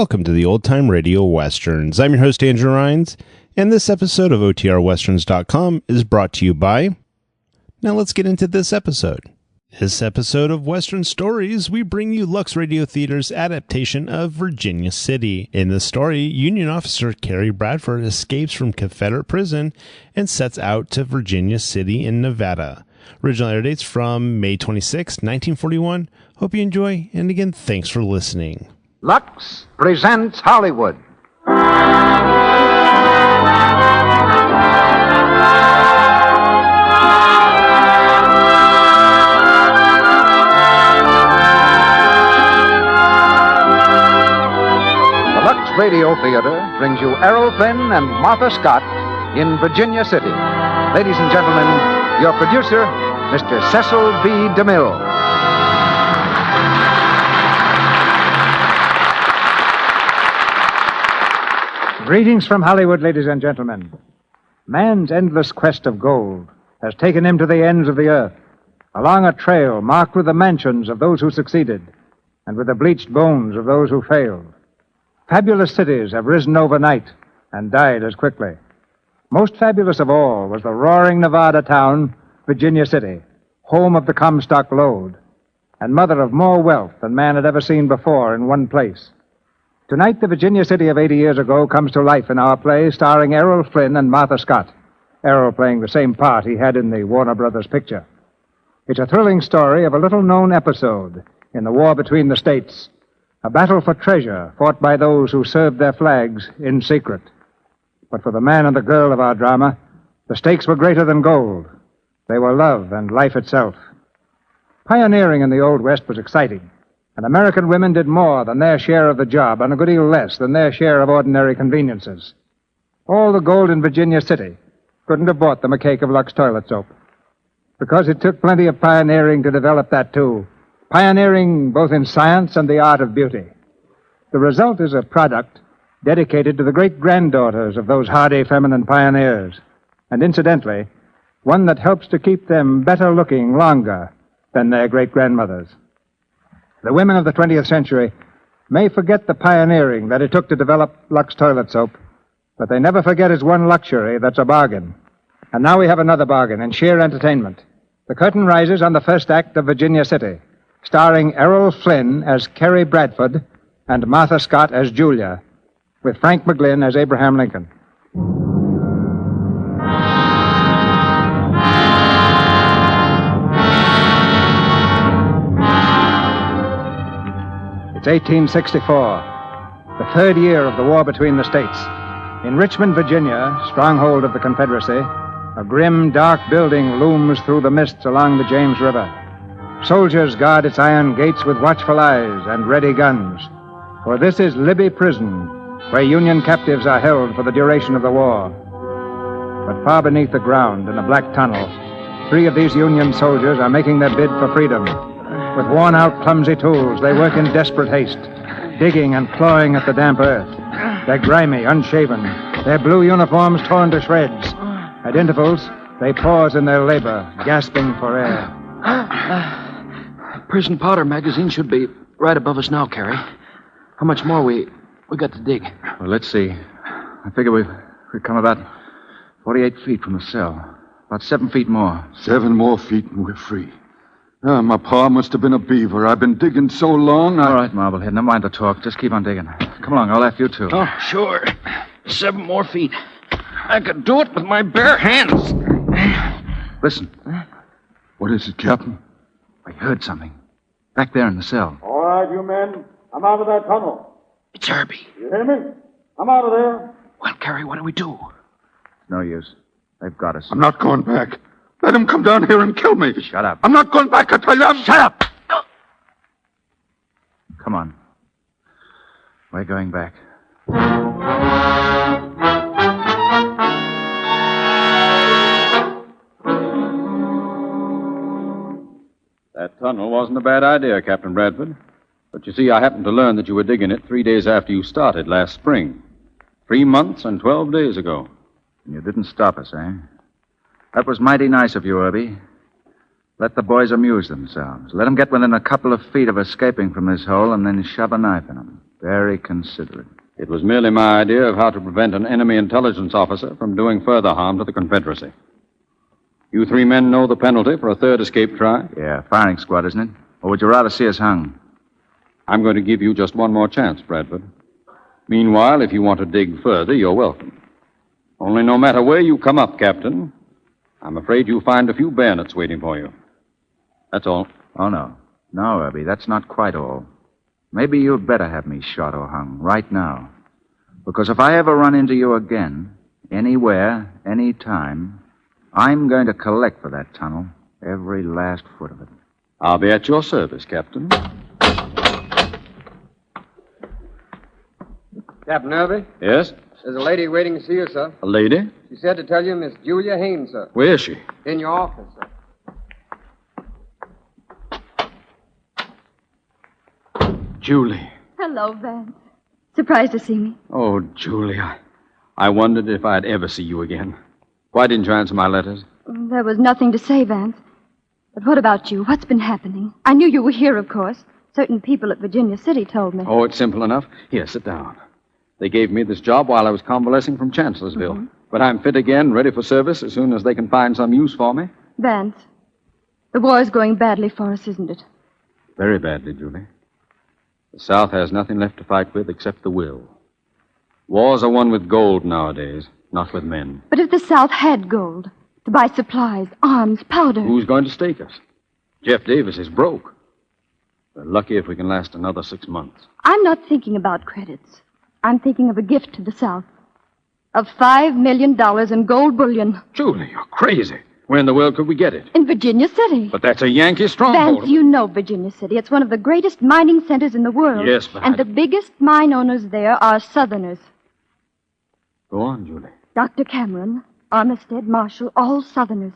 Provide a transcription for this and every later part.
Welcome to the Old Time Radio Westerns. I'm your host, Andrew Rhynes, and this episode of OTRWesterns.com is brought to you by... Now let's get into this episode. This episode of Western Stories, we bring you Lux Radio Theater's adaptation of Virginia City. In this story, Union officer Kerry Bradford escapes from Confederate prison and sets out to Virginia City in Nevada. Original air dates from May 26, 1941. Hope you enjoy, and again, thanks for listening. Lux presents Hollywood. The Lux Radio Theater brings you Errol, Flynn, and Martha Scott in Virginia City. Ladies and gentlemen, your producer, Mr. Cecil B. DeMille. Greetings from Hollywood, ladies and gentlemen. Man's endless quest of gold has taken him to the ends of the earth, along a trail marked with the mansions of those who succeeded and with the bleached bones of those who failed. Fabulous cities have risen overnight and died as quickly. Most fabulous of all was the roaring Nevada town, Virginia City, home of the Comstock Lode, and mother of more wealth than man had ever seen before in one place. Tonight, the Virginia City of 80 years ago comes to life in our play starring Errol, Flynn, and Martha Scott, Errol playing the same part he had in the Warner Brothers picture. It's a thrilling story of a little-known episode in the war between the states, a battle for treasure fought by those who served their flags in secret. But for the man and the girl of our drama, the stakes were greater than gold. They were love and life itself. Pioneering in the Old West was exciting. And American women did more than their share of the job and a good deal less than their share of ordinary conveniences. All the gold in Virginia City couldn't have bought them a cake of Lux toilet soap. Because it took plenty of pioneering to develop that, too. Pioneering both in science and the art of beauty. The result is a product dedicated to the great-granddaughters of those hardy feminine pioneers. And incidentally, one that helps to keep them better looking longer than their great-grandmothers. The women of the 20th century may forget the pioneering that it took to develop Lux toilet soap, but they never forget its one luxury that's a bargain. And now we have another bargain in sheer entertainment. The curtain rises on the first act of Virginia City, starring Errol Flynn as Kerry Bradford and Martha Scott as Julia, with Frank McGlynn as Abraham Lincoln. It's 1864, the third year of the war between the states. In Richmond, Virginia, stronghold of the Confederacy, a grim, dark building looms through the mists along the James River. Soldiers guard its iron gates with watchful eyes and ready guns. For this is Libby Prison, where Union captives are held for the duration of the war. But far beneath the ground, in a black tunnel, 3 of these Union soldiers are making their bid for freedom. With worn-out, clumsy tools, they work in desperate haste, digging and clawing at the damp earth. They're grimy, unshaven, their blue uniforms torn to shreds. At intervals, they pause in their labor, gasping for air. Prison powder magazine should be right above us now, Kerry. How much more we got to dig? Well, let's see. I figure we've come about 48 feet from the cell. About 7 feet more. 7 more feet and we're free. My pa must have been a beaver. I've been digging so long. All right, Marblehead. Never mind the talk. Just keep on digging. Come along. I'll have you too. Oh, sure. 7 more feet. I could do it with my bare hands. Listen. What is it, Captain? I heard something. Back there in the cell. All right, you men. I'm out of that tunnel. It's Herbie. You hear me? I'm out of there. Well, Kerry, what do we do? No use. They've got us. I'm not going back. Let him come down here and kill me. Shut up. I'm not going back, I tell you. Shut up! Come on. We're going back. That tunnel wasn't a bad idea, Captain Bradford. But you see, I happened to learn that you were digging it 3 days after you started last spring. 3 months and 12 days ago. And you didn't stop us, eh? That was mighty nice of you, Herbie. Let the boys amuse themselves. Let them get within a couple of feet of escaping from this hole and then shove a knife in them. Very considerate. It was merely my idea of how to prevent an enemy intelligence officer from doing further harm to the Confederacy. You 3 men know the penalty for a third escape try? Yeah, firing squad, isn't it? Or would you rather see us hung? I'm going to give you just one more chance, Bradford. Meanwhile, if you want to dig further, you're welcome. Only no matter where you come up, Captain, I'm afraid you'll find a few bayonets waiting for you. That's all. Oh, no. No, Herbie, that's not quite all. Maybe you'd better have me shot or hung right now. Because if I ever run into you again, anywhere, anytime, I'm going to collect for that tunnel, every last foot of it. I'll be at your service, Captain. Captain Herbie? Yes? There's a lady waiting to see you, sir. A lady? She said to tell you Miss Julia Hayne, sir. Where is she? In your office, sir. Julie. Hello, Vance. Surprised to see me? Oh, Julie, I wondered if I'd ever see you again. Why didn't you answer my letters? There was nothing to say, Vance. But what about you? What's been happening? I knew you were here, of course. Certain people at Virginia City told me. Oh, it's simple enough. Here, sit down. They gave me this job while I was convalescing from Chancellorsville. Mm-hmm. But I'm fit again, ready for service as soon as they can find some use for me. Vance, the war is going badly for us, isn't it? Very badly, Julie. The South has nothing left to fight with except the will. Wars are won with gold nowadays, not with men. But if the South had gold to buy supplies, arms, powder... Who's going to stake us? Jeff Davis is broke. We're lucky if we can last another 6 months. I'm not thinking about credits. I'm thinking of a gift to the South. Of $5 million in gold bullion. Julie, you're crazy. Where in the world could we get it? In Virginia City. But that's a Yankee stronghold. Vance, you know Virginia City. It's one of the greatest mining centers in the world. Yes, but And the biggest mine owners there are Southerners. Go on, Julie. Dr. Cameron, Armistead, Marshall, all Southerners.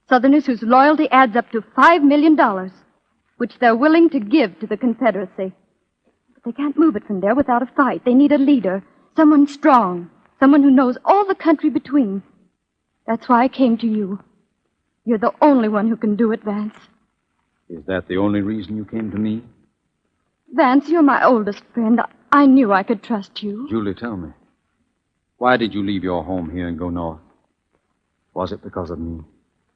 Southerners whose loyalty adds up to $5 million, which they're willing to give to the Confederacy. But they can't move it from there without a fight. They need a leader, someone strong, someone who knows all the country between. That's why I came to you. You're the only one who can do it, Vance. Is that the only reason you came to me? Vance, you're my oldest friend. I knew I could trust you. Julie, tell me. Why did you leave your home here and go north? Was it because of me?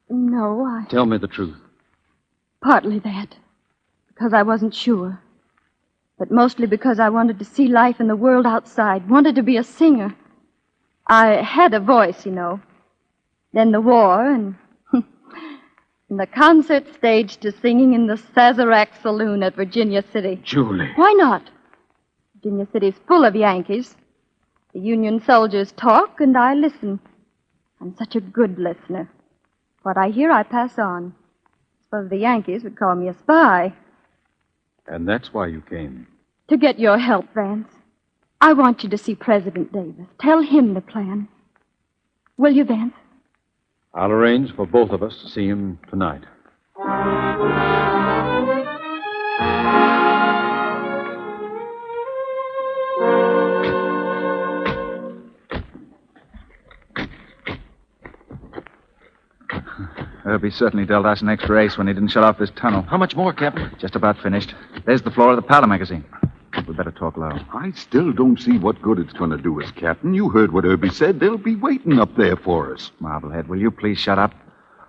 No, Tell me the truth. Partly that. Because I wasn't sure. But mostly because I wanted to see life in the world outside. Wanted to be a singer. I had a voice, you know. Then the war and the concert stage to singing in the Sazerac Saloon at Virginia City. Julie. Why not? Virginia City's full of Yankees. The Union soldiers talk and I listen. I'm such a good listener. What I hear, I pass on. Suppose the Yankees would call me a spy. And that's why you came. To get your help, Vance. I want you to see President Davis. Tell him the plan. Will you, Vance? I'll arrange for both of us to see him tonight. Herbie certainly dealt us an extra ace when he didn't shut off this tunnel. How much more, Captain? Just about finished. There's the floor of the powder magazine. We better talk low. I still don't see what good it's going to do us, Captain. You heard what Herbie said. They'll be waiting up there for us. Marblehead, will you please shut up?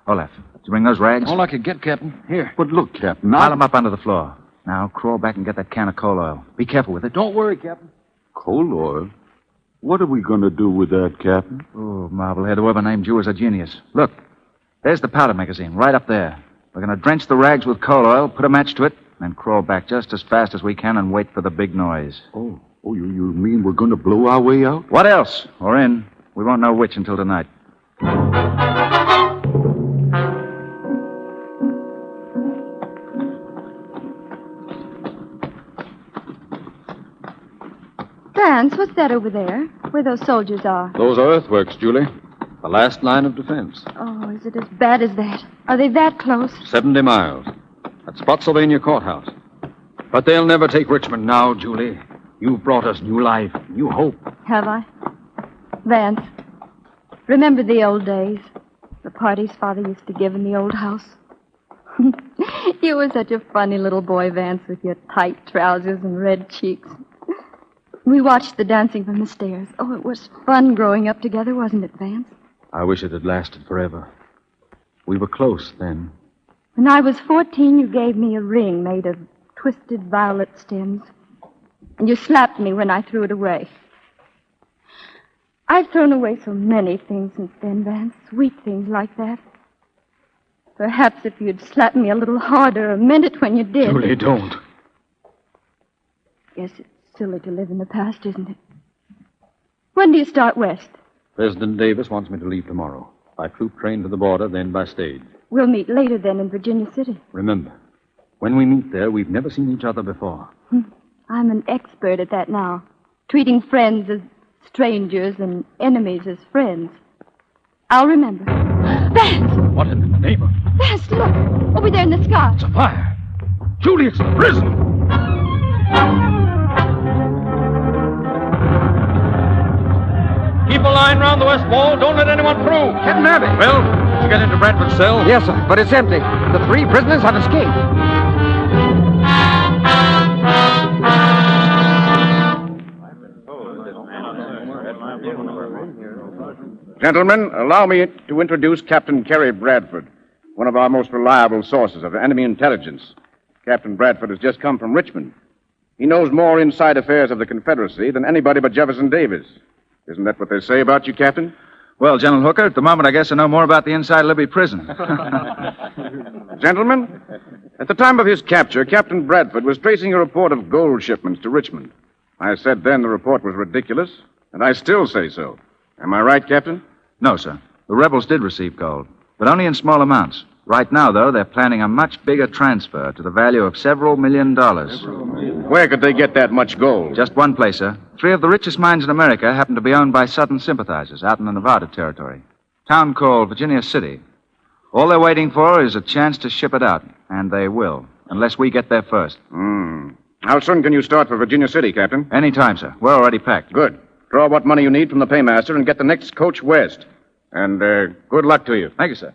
Olaf, did you bring those rags? All I could get, Captain. Here. But look, Captain, Pile them up under the floor. Now, crawl back and get that can of coal oil. Be careful with it. Don't worry, Captain. Coal oil? What are we going to do with that, Captain? Oh, Marblehead, whoever named you is a genius. Look, there's the powder magazine, right up there. We're going to drench the rags with coal oil, put a match to it, and crawl back just as fast as we can and wait for the big noise. Oh, you mean we're going to blow our way out? What else? Or in. We won't know which until tonight. Vance, what's that over there? Where those soldiers are? Those are earthworks, Julie. The last line of defense. Oh, is it as bad as that? Are they that close? 70 miles. At Spotsylvania Courthouse. But they'll never take Richmond now, Julie. You've brought us new life, new hope. Have I? Vance, remember the old days? The parties Father used to give in the old house? You were such a funny little boy, Vance, with your tight trousers and red cheeks. We watched the dancing from the stairs. Oh, it was fun growing up together, wasn't it, Vance? I wish it had lasted forever. We were close then. When I was 14, you gave me a ring made of twisted violet stems. And you slapped me when I threw it away. I've thrown away so many things since then, Vance. Sweet things like that. Perhaps if you'd slapped me a little harder or meant it when you did. Julie, don't. Yes, it's silly to live in the past, isn't it? When do you start west? President Davis wants me to leave tomorrow. By troop train to the border, then by stage. We'll meet later then in Virginia City. Remember, when we meet there, we've never seen each other before. I'm an expert at that now. Treating friends as strangers and enemies as friends. I'll remember. Vance! What in the name of... Vance, look! Over there in the sky. It's a fire. Julie, it's the prison! Keep a line round the west wall. Don't let anyone through. Captain Irby. Well, did you get into Bradford's cell? Yes, sir, but it's empty. The 3 prisoners have escaped. Gentlemen, allow me to introduce Captain Kerry Bradford, one of our most reliable sources of enemy intelligence. Captain Bradford has just come from Richmond. He knows more inside affairs of the Confederacy than anybody but Jefferson Davis. Isn't that what they say about you, Captain? Well, General Hooker, at the moment, I guess I know more about the inside Libby prison. Gentlemen, at the time of his capture, Captain Bradford was tracing a report of gold shipments to Richmond. I said then the report was ridiculous, and I still say so. Am I right, Captain? No, sir. The rebels did receive gold, but only in small amounts. Right now, though, they're planning a much bigger transfer to the value of several $1 million. Where could they get that much gold? Just one place, sir. 3 of the richest mines in America happen to be owned by Southern sympathizers out in the Nevada territory. Town called Virginia City. All they're waiting for is a chance to ship it out, and they will, unless we get there first. How soon can you start for Virginia City, Captain? Any time, sir. We're already packed. Good. Draw what money you need from the paymaster and get the next coach west. And good luck to you. Thank you, sir.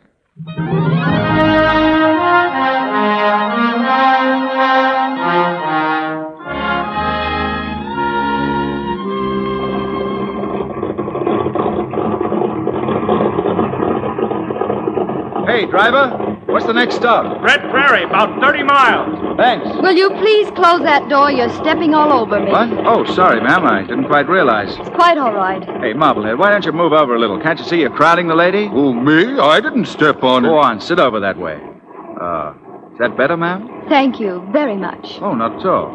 Hey, driver, what's the next stop? Red Prairie, about 30 miles. Thanks. Will you please close that door? You're stepping all over me. What? Oh, sorry, ma'am. I didn't quite realize. It's quite all right. Hey, Marblehead, why don't you move over a little? Can't you see you're crowding the lady? Oh, me? I didn't step on Go it. on, sit over that way. Is that better, ma'am? Thank you very much. Oh, not at all.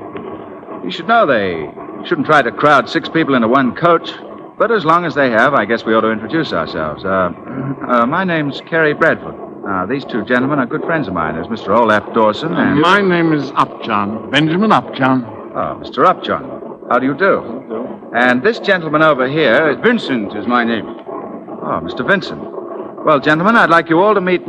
You should know they shouldn't try to crowd 6 people into one coach. But as long as they have, I guess we ought to introduce ourselves. My name's Kerry Bradford. These 2 gentlemen are good friends of mine. There's Mr. Olaf Dawson and... My name is Upjohn, Benjamin Upjohn. Oh, Mr. Upjohn. How do you do? And this gentleman over here... Vincent is my name. Oh, Mr. Vincent. Well, gentlemen, I'd like you all to meet I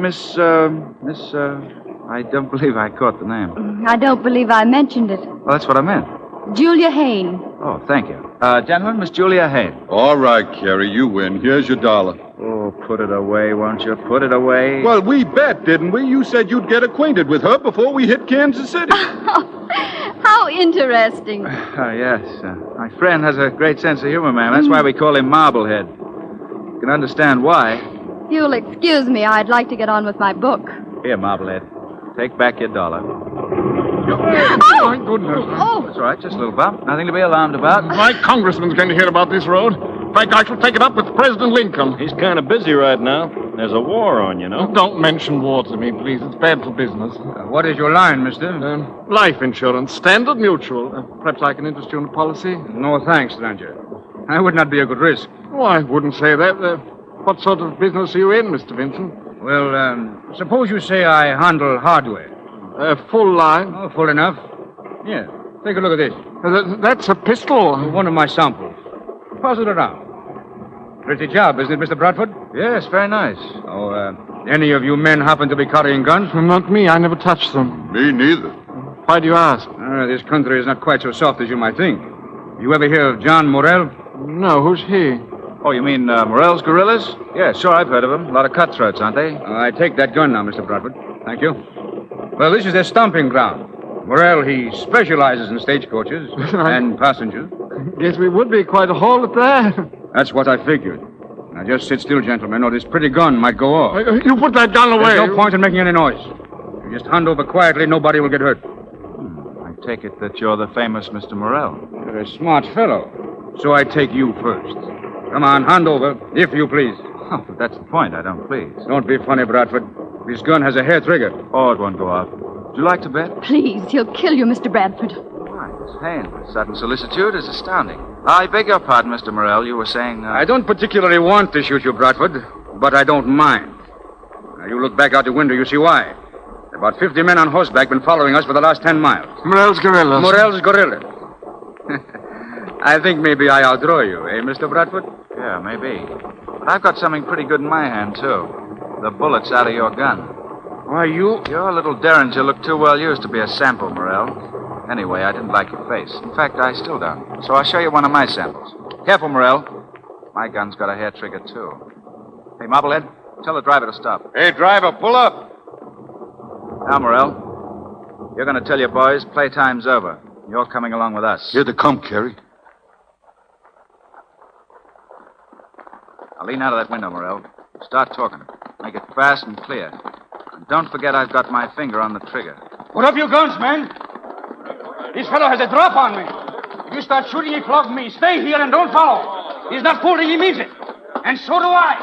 don't believe I caught the name. I don't believe I mentioned it. Well, that's what I meant. Julia Hayne. Oh, thank you. Gentlemen, Miss Julia Hayne. All right, Kerry, you win. Here's your $1. Oh, put it away, won't you? Put it away. Well, we bet, didn't we? You said you'd get acquainted with her before we hit Kansas City. How interesting. Yes. My friend has a great sense of humor, ma'am. That's why we call him Marblehead. You can understand why. If you'll excuse me, I'd like to get on with my book. Here, Marblehead. Take back your $1. Oh, my goodness. Oh! That's all right, just a little bump. Nothing to be alarmed about. My congressman's going to hear about this road. In fact, I shall take it up with President Lincoln. He's kind of busy right now. There's a war on, you know. Don't mention war to me, please. It's bad for business. What is your line, mister? Life insurance, Standard Mutual. Perhaps I can interest you in a policy? No, thanks, stranger. I would not be a good risk. Oh, I wouldn't say that. What sort of business are you in, Mr. Vincent? Well, suppose you say I handle hardware. Full line? Oh, full enough. Yeah, take a look at this. That's a pistol. One of my samples. Pass it around. Pretty job, isn't it, Mr. Bradford? Yes, very nice. Oh, any of you men happen to be carrying guns? Not me. I never touched them. Me neither. Why do you ask? This country is not quite so soft as you might think. You ever hear of John Morrell? No, who's he? Oh, you mean Morrell's guerrillas? Yeah, sure, I've heard of them. A lot of cutthroats, aren't they? I take that gun now, Mr. Bradford. Thank you. Well, this is their stomping ground. Morrell, he specializes in stagecoaches and passengers. Guess we would be quite a haul at that. That's what I figured. Now just sit still, gentlemen, or this pretty gun might go off. You put that gun away. There's no point in making any noise. You just hand over quietly, nobody will get hurt. I take it that you're the famous Mr. Merrill. You're a smart fellow. So I take you first. Come on, hand over, if you please. Oh, but that's the point. I don't please. Don't be funny, Bradford. This gun has a hair trigger. Oh, it won't go off. Would you like to bet? Please, he'll kill you, Mr. Bradford. Why, Miss Hayne, sudden solicitude is astounding. I beg your pardon, Mr. Merrill. You were saying... I don't particularly want to shoot you, Bradford, but I don't mind. Now, you look back out the window, you see why. About 50 men on horseback been following us for the last 10 miles. Morel's guerrillas. Morel's guerrillas. I think maybe I outdraw you, eh, Mr. Bradford? Yeah, maybe. But I've got something pretty good in my hand, too. The bullets out of your gun. Why, you... Your little derringer looked too well used to be a sample, Merrill. Anyway, I didn't like your face. In fact, I still don't. So I'll show you one of my samples. Careful, Merrill. My gun's got a hair trigger, too. Hey, Marblehead, tell the driver to stop. Hey, driver, pull up. Now, Merrill, you're going to tell your boys playtime's over. You're coming along with us. Here they come, Kerry. Now, lean out of that window, Merrill. Start talking. Make it fast and clear. And don't forget I've got my finger on the trigger. Put up your guns, men. This fellow has a drop on me. If you start shooting, he flog me. Stay here and don't follow. He's not fooling, he means it. And so do I.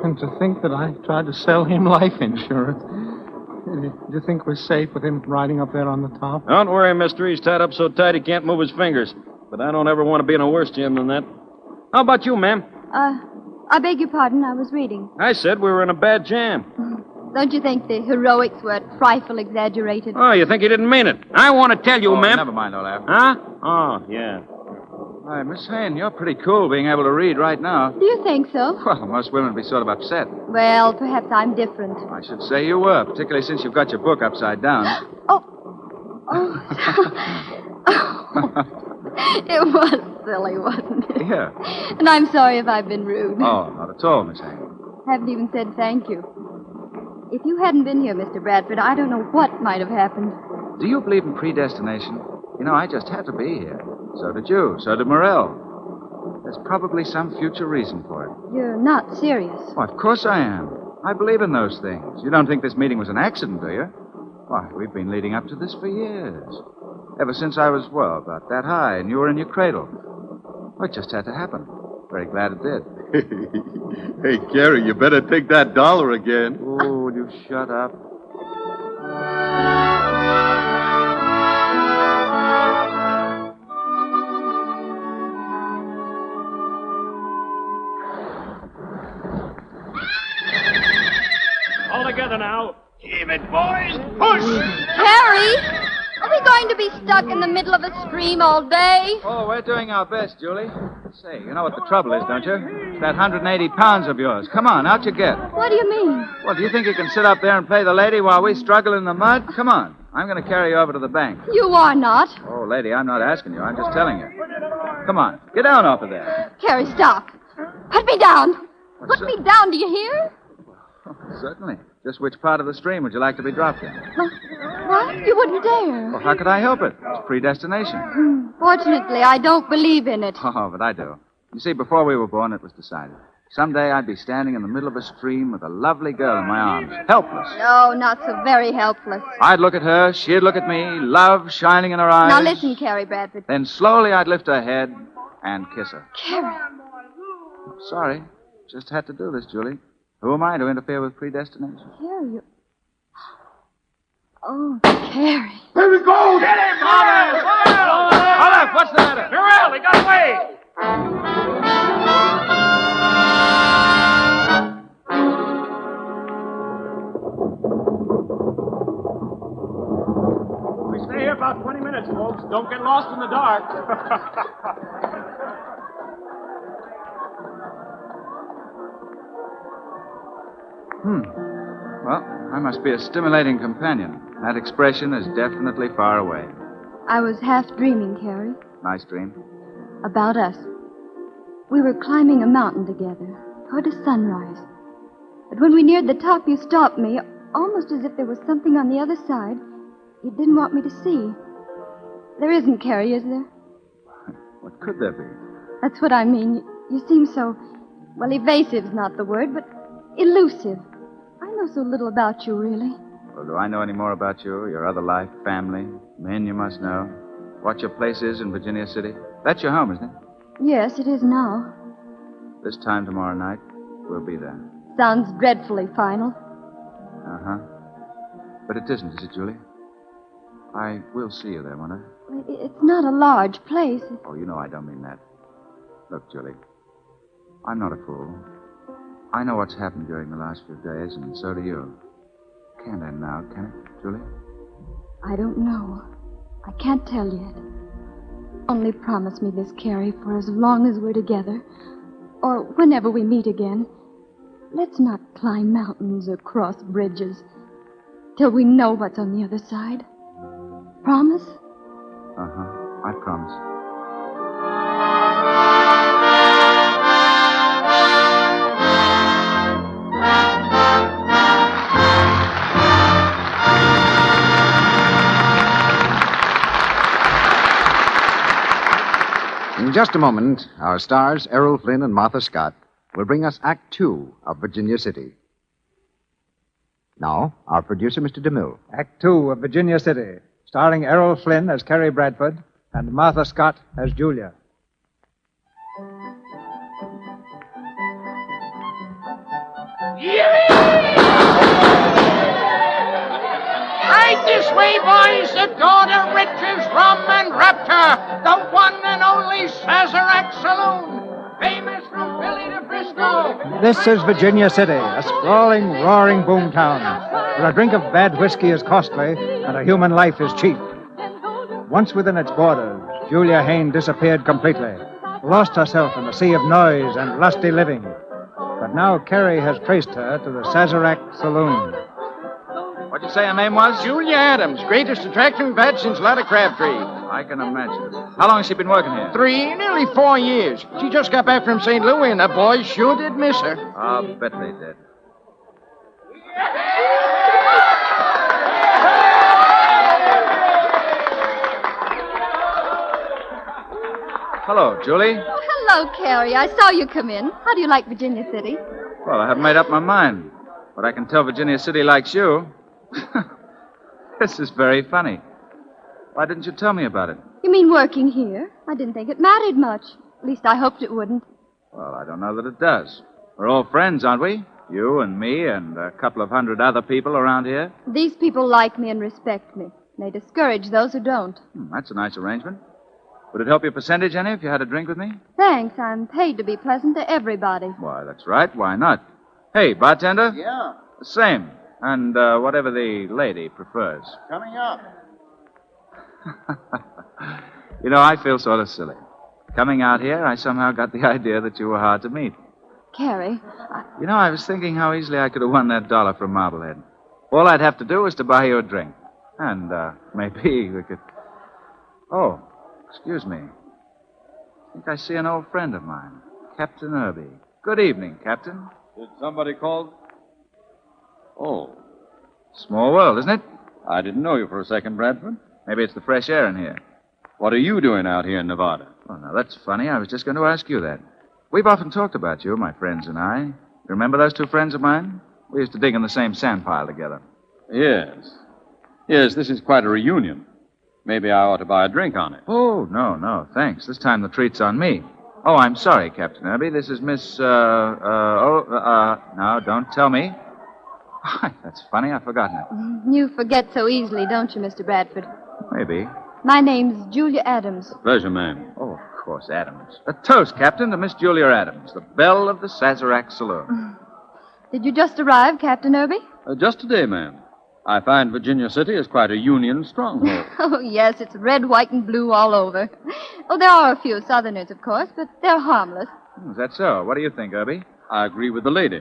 And to think that I tried to sell him life insurance. Do you think we're safe with him riding up there on the top? Don't worry, mister. He's tied up so tight he can't move his fingers. But I don't ever want to be in a worse jam than that. How about you, ma'am? I beg your pardon. I was reading. I said we were in a bad jam. Don't you think the heroics were a trifle exaggerated? Oh, you think he didn't mean it? I want to tell you, ma'am. Never mind, Olaf. Huh? Oh, yeah. Why, Miss Hayne, you're pretty cool being able to read right now. Do you think so? Well, most women would be sort of upset. Well, perhaps I'm different. I should say you were, particularly since you've got your book upside down. It was silly, wasn't it? Yeah. And I'm sorry if I've been rude. Oh, not at all, Miss Hayne. Haven't even said thank you. If you hadn't been here, Mr. Bradford, I don't know what might have happened. Do you believe in predestination? You know, I just had to be here. So did you. So did Merrill. There's probably some future reason for it. You're not serious. Oh, of course I am. I believe in those things. You don't think this meeting was an accident, do you? Why, we've been leading up to this for years. Ever since I was, well, about that high, and you were in your cradle. Well, it just had to happen. Very glad it did. Hey, Kerry, you better take that dollar again. Oh, would you shut up? All together now. Keep it, boys. Push! Harry! Are we going to be stuck in the middle of a stream all day? Oh, we're doing our best, Julie. Say, you know what the trouble is, don't you? It's that 180 pounds of yours. Come on, out you get. What do you mean? Well, do you think you can sit up there and play the lady while we struggle in the mud? Come on. I'm going to carry you over to the bank. You are not. Oh, lady, I'm not asking you. I'm just telling you. Come on. Get down off of there. Harry, stop. Put me down. Put me down, do you hear? Oh, certainly. Just which part of the stream would you like to be dropped in? What? You wouldn't dare. Well, how could I help it? It's predestination. Fortunately, I don't believe in it. Oh, but I do. You see, before we were born, it was decided. Someday I'd be standing in the middle of a stream with a lovely girl in my arms, helpless. No, not so very helpless. I'd look at her, she'd look at me, love shining in her eyes. Now listen, Kerry Bradford. Then slowly I'd lift her head and kiss her. Kerry. Sorry. Just had to do this, Julie. Who am I to interfere with predestination? Kerry, you... Oh, Kerry. Here we go! Get him! Olaf, what's the matter? Merrill, he got away! We stay here about 20 minutes, folks. Don't get lost in the dark. Well, I must be a stimulating companion. That expression is definitely far away. I was half dreaming, Kerry. Nice dream. About us. We were climbing a mountain together toward a sunrise. But when we neared the top, you stopped me, almost as if there was something on the other side you didn't want me to see. There isn't, Kerry, is there? What could there be? That's what I mean. You seem so, well, evasive's not the word, but elusive. I know so little about you, really. Well, do I know any more about you, your other life, family, men you must know? What your place is in Virginia City? That's your home, isn't it? Yes, it is now. This time tomorrow night, we'll be there. Sounds dreadfully final. Uh-huh. But it isn't, is it, Julie? I will see you there, won't I? It's not a large place. Oh, you know I don't mean that. Look, Julie, I'm not a fool. I know what's happened during the last few days, and so do you. Can't end now, can it, Julie? I don't know. I can't tell yet. Only promise me this, Kerry, for as long as we're together, or whenever we meet again. Let's not climb mountains or cross bridges till we know what's on the other side. Promise? Uh-huh. I promise. In just a moment, our stars, Errol, Flynn, and Martha Scott, will bring us Act Two of Virginia City. Now, our producer, Mr. DeMille. Act Two of Virginia City, starring Errol Flynn as Kerry Bradford and Martha Scott as Julia. Right this way, boys, the daughter riches, rum and rapture, the one and only Sazerac Saloon, famous from Philly to Frisco. This is Virginia City, a sprawling, roaring boomtown, where a drink of bad whiskey is costly and a human life is cheap. Once within its borders, Julia Hayne disappeared completely, lost herself in the sea of noise and lusty living. But now Kerry has traced her to the Sazerac Saloon. What'd you say her name was? Julia Adams, greatest attraction we've had since Lotta Crabtree. I can imagine. How long has she been working here? Nearly 4 years. She just got back from St. Louis, and the boys sure did miss her. I'll bet they did. Hello, Julie. Oh, hello, Kerry. I saw you come in. How do you like Virginia City? Well, I haven't made up my mind. But I can tell Virginia City likes you. This is very funny. Why didn't you tell me about it? You mean working here? I didn't think it mattered much. At least I hoped it wouldn't. Well, I don't know that it does. We're all friends, aren't we? You and me and a couple of hundred other people around here. These people like me and respect me. They discourage those who don't. That's a nice arrangement. Would it help your percentage any if you had a drink with me? Thanks. I'm paid to be pleasant to everybody. Why, that's right. Why not? Hey, bartender? Yeah, The same. And whatever the lady prefers. coming up. You know, I feel sort of silly. Coming out here, I somehow got the idea that you were hard to meet. Kerry, You know, I was thinking how easily I could have won that $1 from Marblehead. All I'd have to do was to buy you a drink. And maybe we could... Oh, excuse me. I think I see an old friend of mine, Captain Irby. Good evening, Captain. Did somebody call? Oh, Small world, isn't it? I didn't know you for a second, Bradford. Maybe it's the fresh air in here. What are you doing out here in Nevada? Oh, now, that's funny. I was just going to ask you that. We've often talked about you, my friends and I. You remember those two friends of mine? We used to dig in the same sand pile together. Yes. Yes, this is quite a reunion. Maybe I ought to buy a drink on it. Oh, no, thanks. This time the treat's on me. Oh, I'm sorry, Captain Irby. This is Miss, no, don't tell me. That's funny. I've forgotten it. you forget so easily, don't you, Mr. Bradford? Maybe. My name's Julia Adams. Pleasure, ma'am. Oh, of course, Adams. A toast, Captain, to Miss Julia Adams, the belle of the Sazerac Saloon. Did you just arrive, Captain Irby? Just today, ma'am. I find Virginia City is quite a Union stronghold. Oh, yes, it's red, white, and blue all over. Oh, there are a few Southerners, of course, but they're harmless. Is that so? What do you think, Irby? I agree with the lady.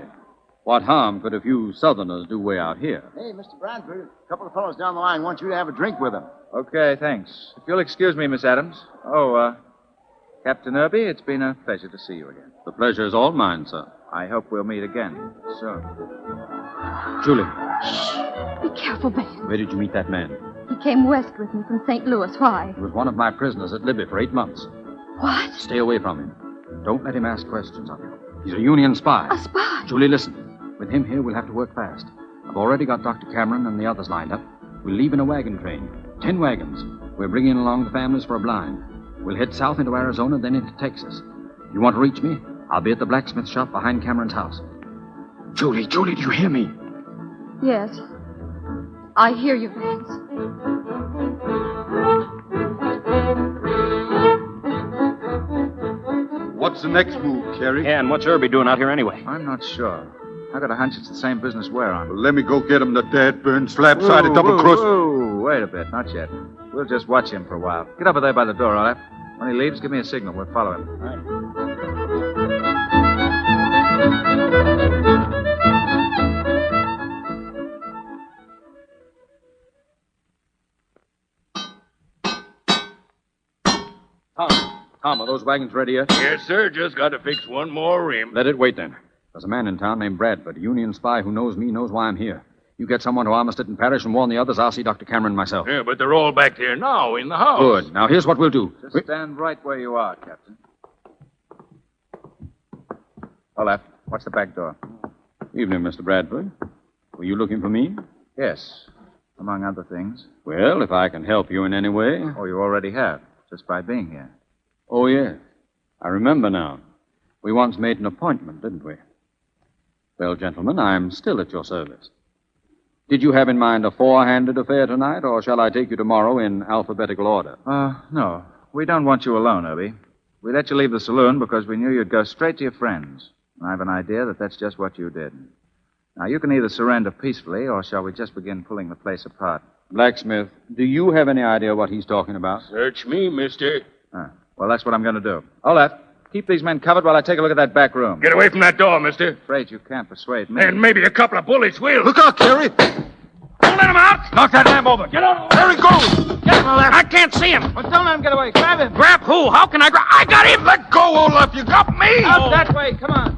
What harm could a few Southerners do way out here? Hey, Mr. Bradford, a couple of fellows down the line want you to have a drink with them. Okay, thanks. If you'll excuse me, Miss Adams. Oh, Captain Irby, it's been a pleasure to see you again. The pleasure is all mine, sir. I hope we'll meet again soon. Julie, Be careful, Ben. where did you meet that man? He came west with me from St. Louis. Why? He was one of my prisoners at Libby for 8 months. What? Stay away from him. Don't let him ask questions of you. He's a Union spy. A spy? Julie, listen. With him here, we'll have to work fast. I've already got Dr. Cameron and the others lined up. We'll leave in a wagon train. 10 wagons. We're bringing along the families for a blind. We'll head south into Arizona, then into Texas. If you want to reach me, I'll be at the blacksmith shop behind Cameron's house. Julie, do you hear me? Yes. I hear you, Vance. What's the next move, Kerry? Yeah, and what's Irby doing out here anyway? I'm not sure. I got a hunch it's the same business we're on. Well, let me go get him, the dad-burned, slab-sided, double-crossed... Whoa, wait a bit. Not yet. We'll just watch him for a while. Get over there by the door, all right? When he leaves, give me a signal. We'll follow him. All right. Tom, are those wagons ready yet? Yes, sir. Just got to fix one more rim. Let it wait, then. There's a man in town named Bradford, a Union spy who knows me, knows why I'm here. You get someone to Armistead and Parrish and warn the others. I'll see Dr. Cameron myself. Yeah, but they're all back there now in the house. Good. Now, here's what we'll do. Just stand right where you are, Captain. Olaf, watch the back door. Evening, Mr. Bradford. Were you looking for me? Yes, among other things. Well, if I can help you in any way. Oh, you already have, just by being here. Oh, yes. I remember now. We once made an appointment, didn't we? Well, gentlemen, I'm still at your service. Did you have in mind a four-handed affair tonight, or shall I take you tomorrow in alphabetical order? No. We don't want you alone, Irby. We let you leave the saloon because we knew you'd go straight to your friends. And I have an idea that that's just what you did. Now, you can either surrender peacefully, or shall we just begin pulling the place apart? Blacksmith, do you have any idea what he's talking about? Search me, mister. Well, that's what I'm going to do. Olaf, keep these men covered while I take a look at that back room. Get away from that door, mister. Afraid you can't persuade me. And maybe a couple of bullets will. Look out, Kerry! Don't let him out. Knock that lamp over. Get out. There he goes! Get him, Olaf. I can't see him. Well, don't let him get away. Grab him. Grab who? How can I grab? I got him. Let go, Olaf! You got me! Out that way. Come on.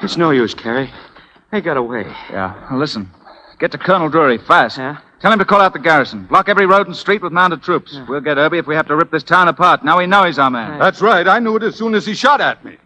It's no use, Kerry. They got away. Yeah. Well, listen. Get to Colonel Drury fast. Yeah? Tell him to call out the garrison. Block every road and street with mounted troops. Yeah. We'll get Irby if we have to rip this town apart. Now we know he's our man. That's right. I knew it as soon as he shot at me.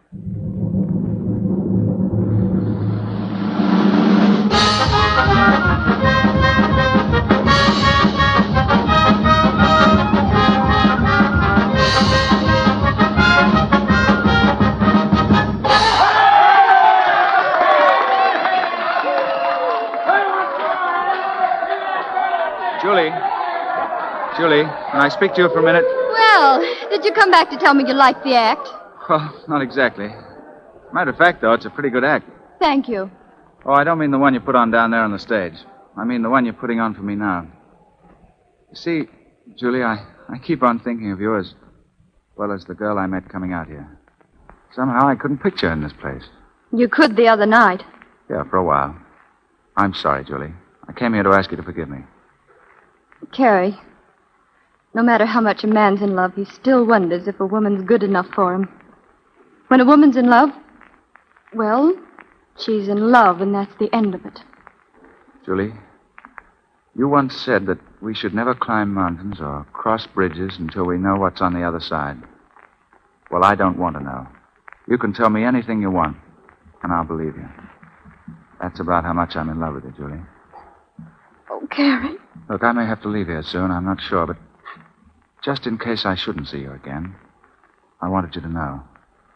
Julie, can I speak to you for a minute? Well, did you come back to tell me you liked the act? Well, not exactly. Matter of fact, though, it's a pretty good act. Thank you. Oh, I don't mean the one you put on down there on the stage. I mean the one you're putting on for me now. You see, Julie, I keep on thinking of you as well as the girl I met coming out here. Somehow I couldn't picture her in this place. You could the other night. Yeah, for a while. I'm sorry, Julie. I came here to ask you to forgive me. Kerry, no matter how much a man's in love, he still wonders if a woman's good enough for him. When a woman's in love, well, she's in love, and that's the end of it. Julie, you once said that we should never climb mountains or cross bridges until we know what's on the other side. Well, I don't want to know. You can tell me anything you want, and I'll believe you. That's about how much I'm in love with you, Julie. Oh, Kerry. Look, I may have to leave here soon, I'm not sure, but just in case I shouldn't see you again, I wanted you to know.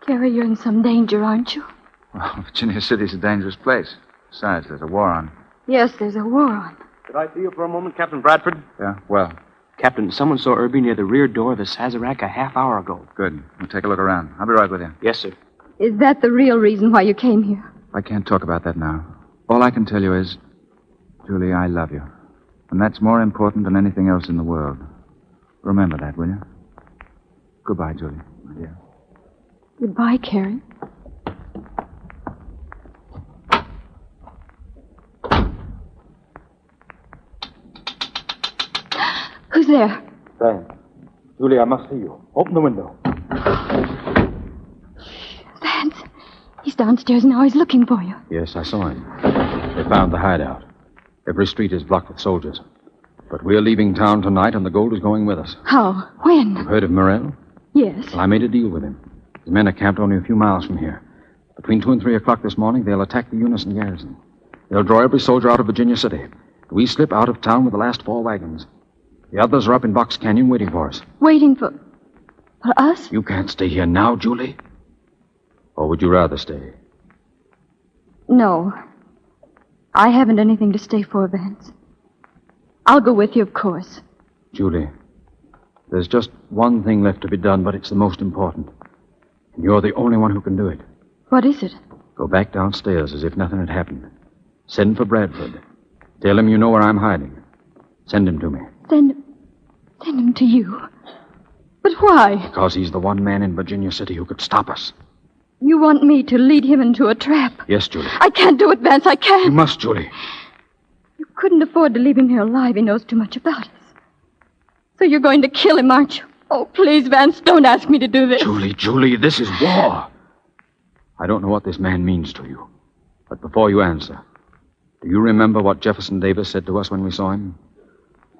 Kerry, you're in some danger, aren't you? Well, Virginia City's a dangerous place. Besides, there's a war on. Yes, there's a war on. Could I see you for a moment, Captain Bradford? Yeah, well. Captain, someone saw Irby near the rear door of the Sazerac a half hour ago. Good. We'll take a look around. I'll be right with you. Yes, sir. Is that the real reason why you came here? I can't talk about that now. All I can tell you is, Julie, I love you. And that's more important than anything else in the world. Remember that, will you? Goodbye, Julie, my dear. Goodbye, Kerry. Who's there? Ben. Julie, I must see you. Open the window. Vance, he's downstairs now. He's looking for you. Yes, I saw him. They found the hideout. Every street is blocked with soldiers. But we're leaving town tonight, and the gold is going with us. How? When? You've heard of Merrill? Yes. Well, I made a deal with him. His men are camped only a few miles from here. Between 2 and 3 o'clock this morning, they'll attack the Unison garrison. They'll draw every soldier out of Virginia City. We slip out of town with the last 4 wagons. The others are up in Box Canyon waiting for us. Waiting for us? You can't stay here now, Julie. Or would you rather stay? No. I haven't anything to stay for, Vance. I'll go with you, of course. Julie, there's just one thing left to be done, but it's the most important. And you're the only one who can do it. What is it? Go back downstairs as if nothing had happened. Send for Bradford. Tell him you know where I'm hiding. Send him to me. Send him to you. But why? Because he's the one man in Virginia City who could stop us. You want me to lead him into a trap? Yes, Julie. I can't do it, Vance. I can't. You must, Julie. You couldn't afford to leave him here alive. He knows too much about us. So you're going to kill him, aren't you? Oh, please, Vance, don't ask me to do this. Julie, this is war. I don't know what this man means to you. But before you answer, do you remember what Jefferson Davis said to us when we saw him?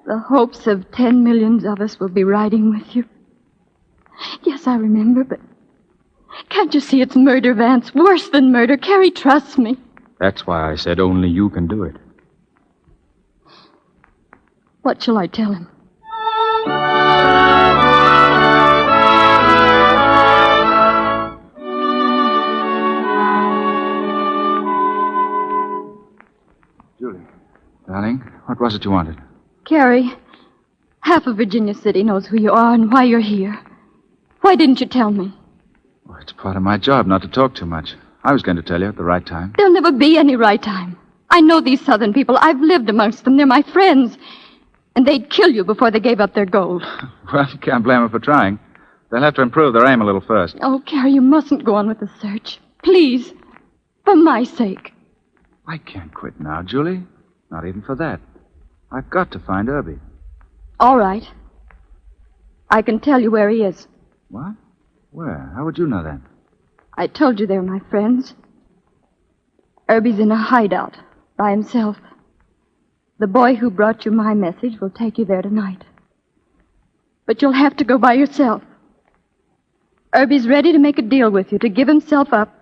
The hopes of 10 millions of us will be riding with you. Yes, I remember, but can't you see it's murder, Vance? Worse than murder. Kerry trusts me. That's why I said only you can do it. What shall I tell him? Julie. Darling, what was it you wanted? Kerry, half of Virginia City knows who you are and why you're here. Why didn't you tell me? Well, it's part of my job not to talk too much. I was going to tell you at the right time. There'll never be any right time. I know these Southern people. I've lived amongst them. They're my friends. And they'd kill you before they gave up their gold. Well, you can't blame them for trying. They'll have to improve their aim a little first. Oh, Kerry, you mustn't go on with the search. Please. For my sake. I can't quit now, Julie. Not even for that. I've got to find Irby. All right. I can tell you where he is. What? Where? How would you know that? I told you they're my friends. Irby's in a hideout by himself. The boy who brought you my message will take you there tonight. But you'll have to go by yourself. Irby's ready to make a deal with you, to give himself up,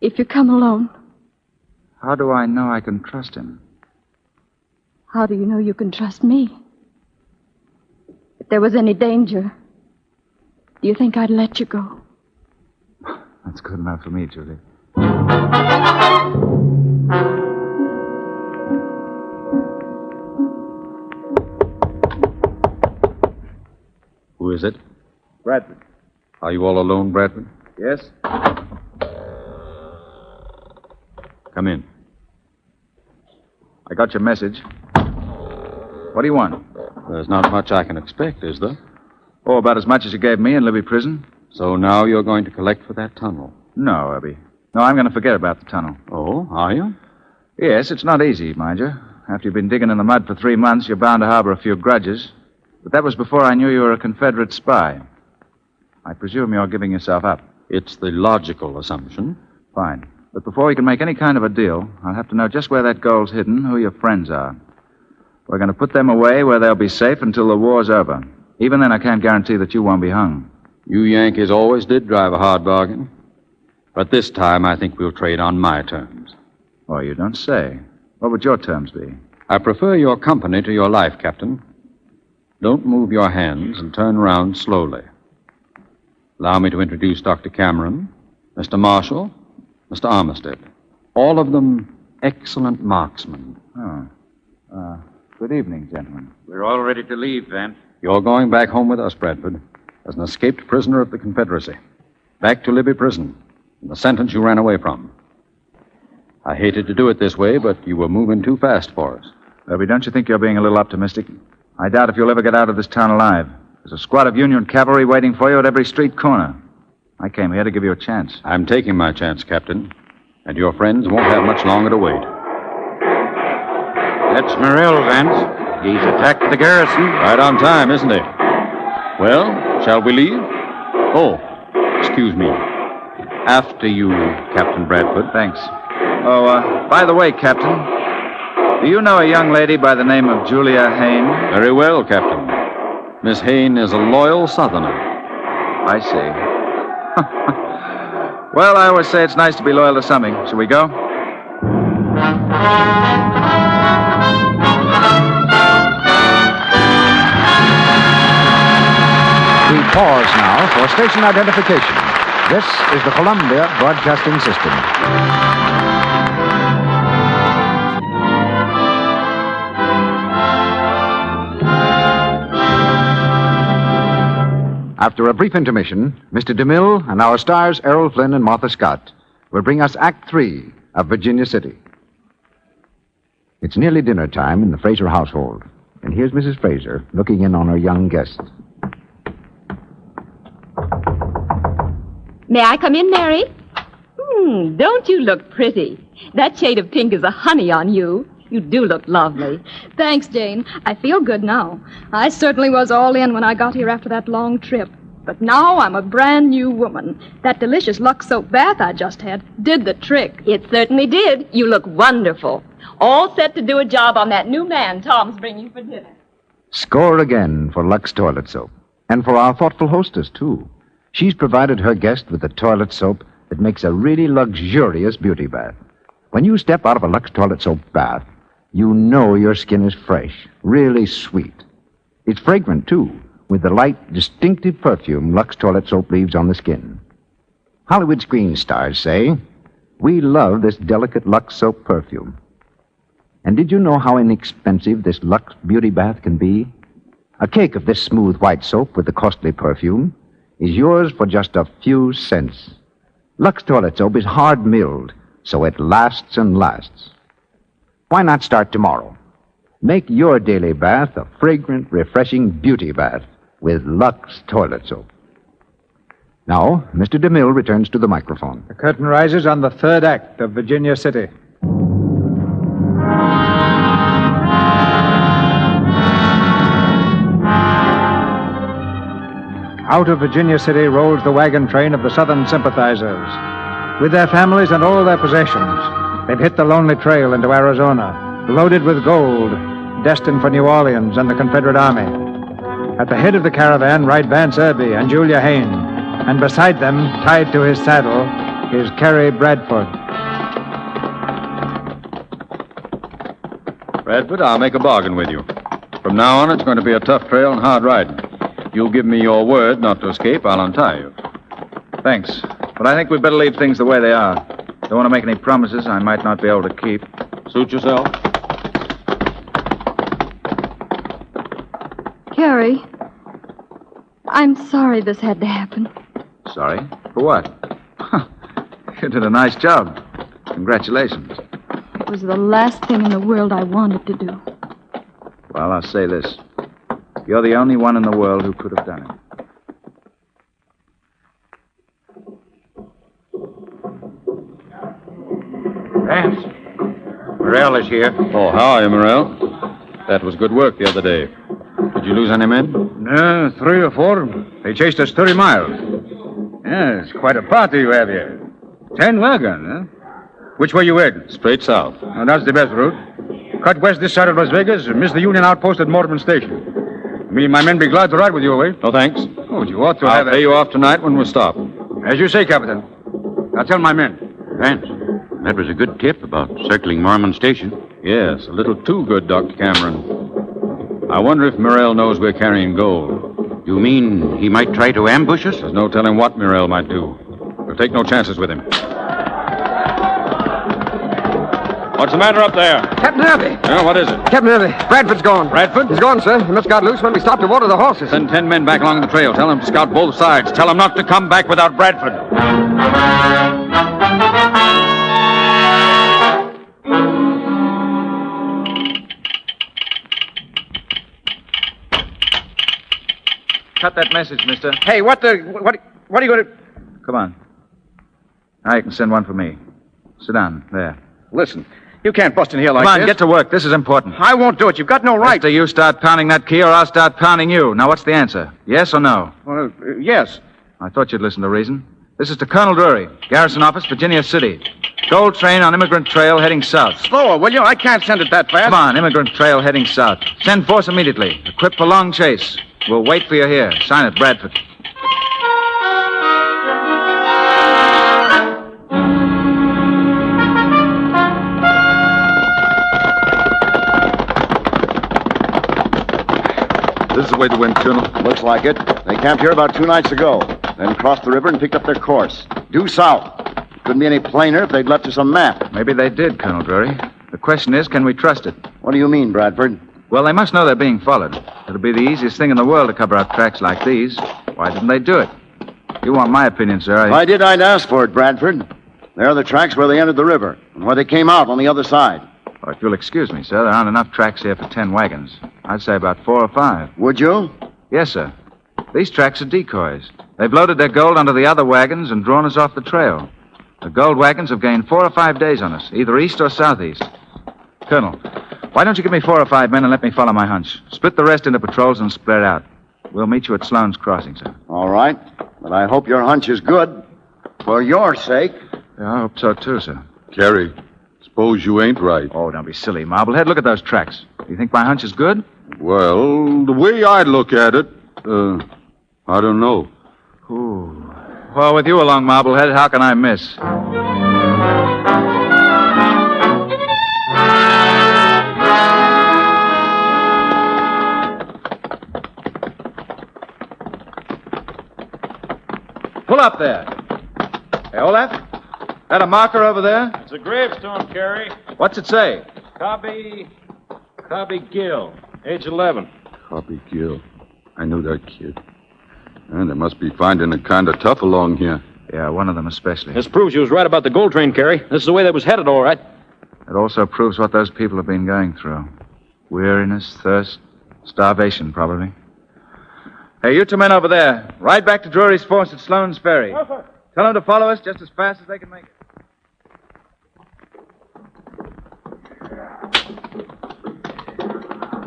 if you come alone. How do I know I can trust him? How do you know you can trust me? If there was any danger, do you think I'd let you go? That's good enough for me, Julie. Who is it? Bradford. Are you all alone, Bradford? Yes? Come in. I got your message. What do you want? There's not much I can expect, is there? Oh, about as much as you gave me in Libby Prison. So now you're going to collect for that tunnel? No, Irby. No, I'm going to forget about the tunnel. Oh, are you? Yes, it's not easy, mind you. After you've been digging in the mud for 3 months, you're bound to harbor a few grudges. But that was before I knew you were a Confederate spy. I presume you're giving yourself up. It's the logical assumption. Fine. But before we can make any kind of a deal, I'll have to know just where that gold's hidden, who your friends are. We're going to put them away where they'll be safe until the war's over. Even then, I can't guarantee that you won't be hung. You Yankees always did drive a hard bargain. But this time, I think we'll trade on my terms. Oh, you don't say. What would your terms be? I prefer your company to your life, Captain. Don't move your hands and turn around slowly. Allow me to introduce Dr. Cameron, Mr. Marshall, Mr. Armistead. All of them excellent marksmen. Oh. Good evening, gentlemen. We're all ready to leave, Vance. You're going back home with us, Bradford, as an escaped prisoner of the Confederacy. Back to Libby Prison, in the sentence you ran away from. I hated to do it this way, but you were moving too fast for us. Irby, don't you think you're being a little optimistic? I doubt if you'll ever get out of this town alive. There's a squad of Union cavalry waiting for you at every street corner. I came here to give you a chance. I'm taking my chance, Captain. And your friends won't have much longer to wait. That's Merrill, Vance. He's attacked the garrison. Right on time, isn't he? Well, shall we leave? Oh, excuse me. After you, Captain Bradford. Thanks. Oh, by the way, Captain, do you know a young lady by the name of Julia Hayne? Very well, Captain. Miss Hayne is a loyal Southerner. I see. Well, I always say it's nice to be loyal to something. Shall we go? We pause now for station identification. This is the Columbia Broadcasting System. After a brief intermission, Mr. DeMille and our stars Errol, Flynn, and Martha Scott will bring us Act 3 of Virginia City. It's nearly dinner time in the Fraser household, and here's Mrs. Fraser looking in on her young guest. May I come in, Mary? Don't you look pretty? That shade of pink is a honey on you. You do look lovely. Thanks, Jane. I feel good now. I certainly was all in when I got here after that long trip. But now I'm a brand new woman. That delicious Lux soap bath I just had did the trick. It certainly did. You look wonderful. All set to do a job on that new man Tom's bringing for dinner. Score again for Lux Toilet Soap. And for our thoughtful hostess, too. She's provided her guest with a toilet soap that makes a really luxurious beauty bath. When you step out of a Lux Toilet Soap bath, you know your skin is fresh, really sweet. It's fragrant, too, with the light, distinctive perfume Lux Toilet Soap leaves on the skin. Hollywood screen stars say, we love this delicate Lux Soap perfume. And did you know how inexpensive this Lux beauty bath can be? A cake of this smooth white soap with the costly perfume is yours for just a few cents. Lux Toilet Soap is hard-milled, so it lasts and lasts. Why not start tomorrow? Make your daily bath a fragrant, refreshing beauty bath with Lux Toilet Soap. Now, Mr. DeMille returns to the microphone. The curtain rises on the third act of Virginia City. Out of Virginia City rolls the wagon train of the Southern sympathizers. With their families and all their possessions, they've hit the lonely trail into Arizona, loaded with gold, destined for New Orleans and the Confederate Army. At the head of the caravan ride Vance Irby and Julia Hayne, and beside them, tied to his saddle, is Kerry Bradford. Bradford, I'll make a bargain with you. From now on, it's going to be a tough trail and hard riding. You'll give me your word not to escape, I'll untie you. Thanks. But I think we'd better leave things the way they are. Don't want to make any promises I might not be able to keep. Suit yourself. Kerry, I'm sorry this had to happen. Sorry? For what? You did a nice job. Congratulations. It was the last thing in the world I wanted to do. Well, I'll say this. You're the only one in the world who could have done it. Vance, Merrill is here. Oh, how are you, Merrill? That was good work the other day. Did you lose any men? No, 3 or 4. They chased us 30 miles. Yes, quite a party you have here. 10 wagons, huh? Which way you heading? Straight south. Now, that's the best route. Cut west this side of Las Vegas and miss the Union outpost at Mortimer Station. Me and my men be glad to ride with you away. No, thanks. Oh, you ought to I'll have pay you off tonight when we stop. As you say, Captain. I'll tell my men. Vance, that was a good tip about circling Mormon Station. Yes, a little too good, Dr. Cameron. I wonder if Merrill knows we're carrying gold. You mean he might try to ambush us? There's no telling what Merrill might do. We'll take no chances with him. What's the matter up there? Captain Irby. Yeah, what is it? Captain Irby, Bradford's gone. Bradford? He's gone, sir. He must have got loose when we stopped to water the horses. Send 10 men back along the trail. Tell them to scout both sides. Tell them not to come back without Bradford. Cut that message, mister. Hey, what are you going to... Come on. Now you can send one for me. Sit down. There. Listen, You can't bust in here like Come on, this. get to work. This is important. I won't do it. You've got no right. Mister, you start pounding that key or I'll start pounding you. Now, what's the answer? Yes or no? Well, yes. I thought you'd listen to reason. This is to Colonel Drury, Garrison Office, Virginia City. Gold train on Immigrant Trail heading south. Slower, will you? I can't send it that fast. Come on, Immigrant Trail heading south. Send force immediately. Equip for long chase. We'll wait for you here. Sign it, Bradford. This is the way they went, Colonel. Looks like it. They camped here about 2 nights ago, then crossed the river and picked up their course. Due south. Couldn't be any plainer if they'd left us a map. Maybe they did, Colonel Drury. The question is, can we trust it? What do you mean, Bradford? Well, they must know they're being followed. It'll be the easiest thing in the world to cover up tracks like these. Why didn't they do it? You want my opinion, sir. If I did, I'd ask for it, Bradford. There are the tracks where they entered the river and where they came out on the other side. Oh, if you'll excuse me, sir, there aren't enough tracks here for 10 wagons. I'd say about 4 or 5. Would you? Yes, sir. These tracks are decoys. They've loaded their gold onto the other wagons and drawn us off the trail. The gold wagons have gained 4 or 5 days on us, either east or southeast. Colonel, why don't you give me 4 or 5 men and let me follow my hunch? Split the rest into patrols and spread out. We'll meet you at Sloan's Crossing, sir. All right. But I hope your hunch is good. For your sake. Yeah, I hope so, too, sir. Kerry, suppose you ain't right. Oh, don't be silly, Marblehead. Look at those tracks. Do you think my hunch is good? Well, the way I look at it, I don't know. Ooh. Well, with you along, Marblehead, how can I miss? Pull up there. Hey, Olaf? That a marker over there? It's a gravestone, Kerry. What's it say? Cobby Gill, age 11. Copy Gale. I knew that kid. And they must be finding it kind of tough along here. Yeah, one of them especially. This proves you was right about the gold train, Kerry. This is the way they was headed, all right. It also proves what those people have been going through. Weariness, thirst, starvation, probably. Hey, you 2 men over there. Ride back to Drury's force at Sloan's Ferry. Yes, sir. Tell them to follow us just as fast as they can make it.